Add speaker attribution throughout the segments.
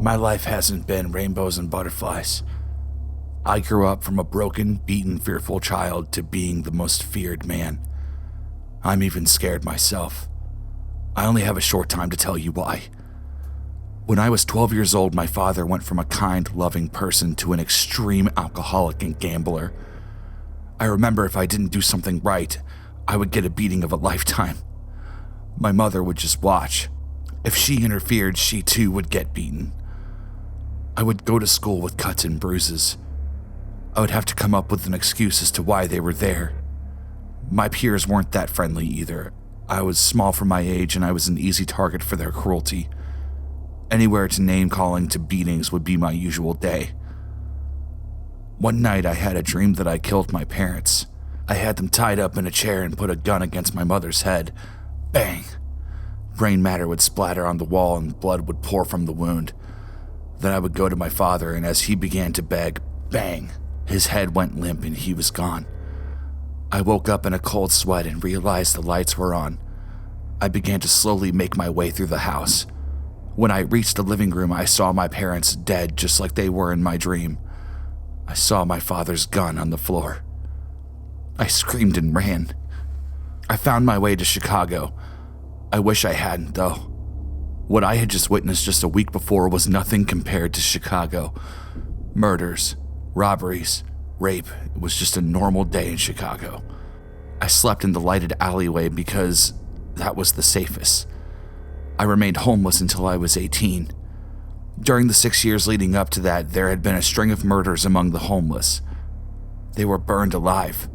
Speaker 1: My life hasn't been rainbows and butterflies. I grew up from a broken, beaten, fearful child to being the most feared man. I'm even scared myself. I only have a short time to tell you why. When I was 12 years old, my father went from a kind, loving person to an extreme alcoholic and gambler. I remember if I didn't do something right, I would get a beating of a lifetime. My mother would just watch. If she interfered, she too would get beaten. I would go to school with cuts and bruises. I would have to come up with an excuse as to why they were there. My peers weren't that friendly either. I was small for my age and I was an easy target for their cruelty. Anywhere to name-calling to beatings would be my usual day. One night I had a dream that I killed my parents. I had them tied up in a chair and put a gun against my mother's head. Bang! Brain matter would splatter on the wall and blood would pour from the wound. Then I would go to my father, and as he began to beg, bang! His head went limp and he was gone. I woke up in a cold sweat and realized the lights were on. I began to slowly make my way through the house. When I reached the living room, I saw my parents dead just like they were in my dream. I saw my father's gun on the floor. I screamed and ran. I found my way to Chicago. I wish I hadn't, though. What I had just witnessed just a week before was nothing compared to Chicago. Murders, robberies, rape. It was just a normal day in Chicago. I slept in the lighted alleyway because that was the safest. I remained homeless until I was 18. During the 6 years leading up to that, there had been a string of murders among the homeless. They were burned alive.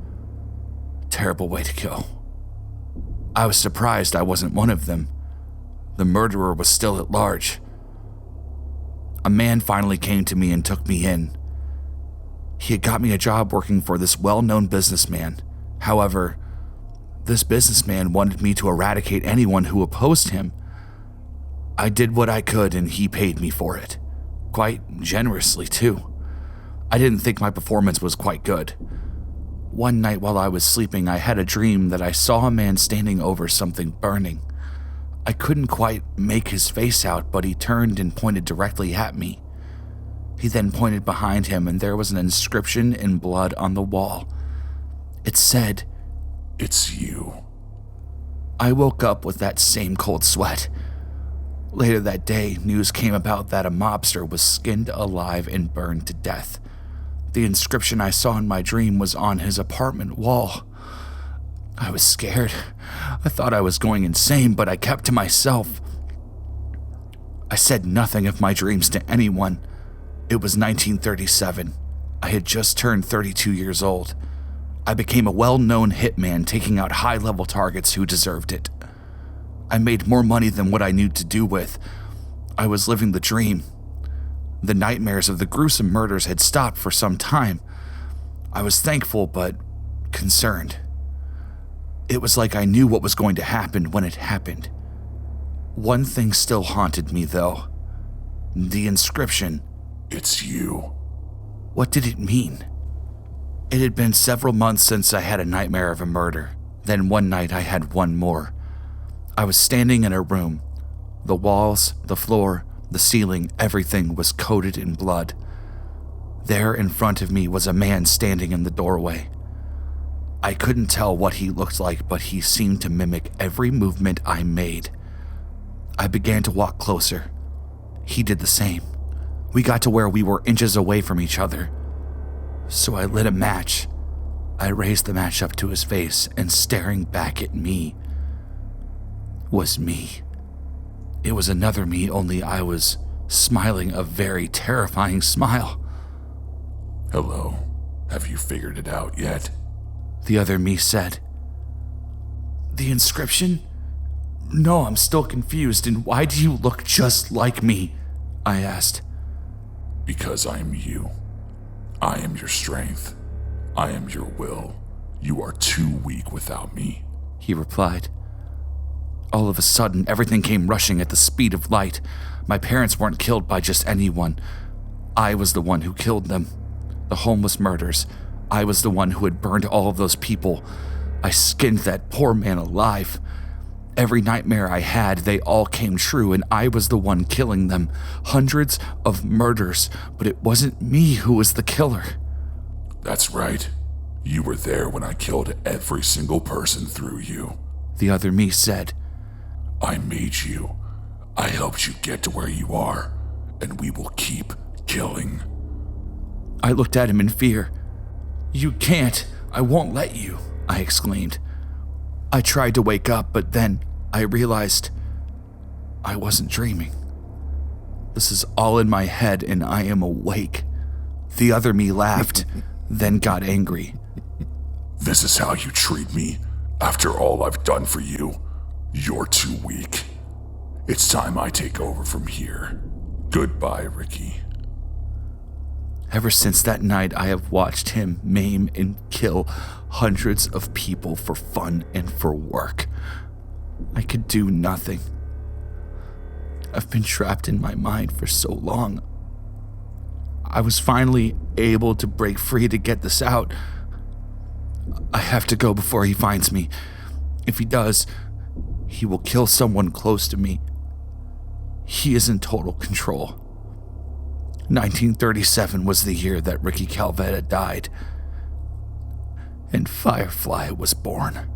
Speaker 1: Terrible way to go. I was surprised I wasn't one of them. The murderer was still at large. A man finally came to me and took me in. He had got me a job working for this well-known businessman. However, this businessman wanted me to eradicate anyone who opposed him. I did what I could and he paid me for it. Quite generously, too. I didn't think my performance was quite good. One night while I was sleeping, I had a dream that I saw a man standing over something burning. I couldn't quite make his face out, but he turned and pointed directly at me. He then pointed behind him and there was an inscription in blood on the wall. It said,
Speaker 2: "It's you."
Speaker 1: I woke up with that same cold sweat. Later that day, news came about that a mobster was skinned alive and burned to death. The inscription I saw in my dream was on his apartment wall. I was scared. I thought I was going insane, but I kept to myself. I said nothing of my dreams to anyone. It was 1937. I had just turned 32 years old. I became a well-known hitman taking out high-level targets who deserved it. I made more money than what I knew to do with. I was living the dream. The nightmares of the gruesome murders had stopped for some time. I was thankful, but concerned. It was like I knew what was going to happen when it happened. One thing still haunted me, though. The inscription.
Speaker 2: "It's you."
Speaker 1: What did it mean? It had been several months since I had a nightmare of a murder. Then one night I had one more. I was standing in a room. The walls, the floor, the ceiling, everything was coated in blood. There in front of me was a man standing in the doorway. I couldn't tell what he looked like, but he seemed to mimic every movement I made. I began to walk closer. He did the same. We got to where we were inches away from each other. So I lit a match. I raised the match up to his face, and staring back at me was me. It was another me, only I was smiling a very terrifying smile.
Speaker 2: "Hello. Have you figured it out yet?"
Speaker 1: The other me said. "The inscription? No, I'm still confused, and why do you look just like me?" I asked.
Speaker 2: "Because I am you. I am your strength. I am your will. You are too weak without me,"
Speaker 1: he replied. All of a sudden, everything came rushing at the speed of light. My parents weren't killed by just anyone. I was the one who killed them. The homeless murders. I was the one who had burned all of those people. I skinned that poor man alive. Every nightmare I had, they all came true, and I was the one killing them. Hundreds of murders, but it wasn't me who was the killer.
Speaker 2: That's right. You were there when I killed every single person through you.
Speaker 1: The other me said.
Speaker 2: I made you. I helped you get to where you are, and we will keep killing.
Speaker 1: I looked at him in fear. You can't. I won't let you, I exclaimed. I tried to wake up, but then I realized I wasn't dreaming. This is all in my head, and I am awake. The other me laughed, then got angry.
Speaker 2: This is how you treat me? After all I've done for you? You're too weak. It's time I take over from here. Goodbye, Ricky.
Speaker 1: Ever since that night, I have watched him maim and kill hundreds of people for fun and for work. I could do nothing. I've been trapped in my mind for so long. I was finally able to break free to get this out. I have to go before he finds me. If he does, he will kill someone close to me. He is in total control. 1937 was the year that Ricky Calvetta died, and Firefly was born.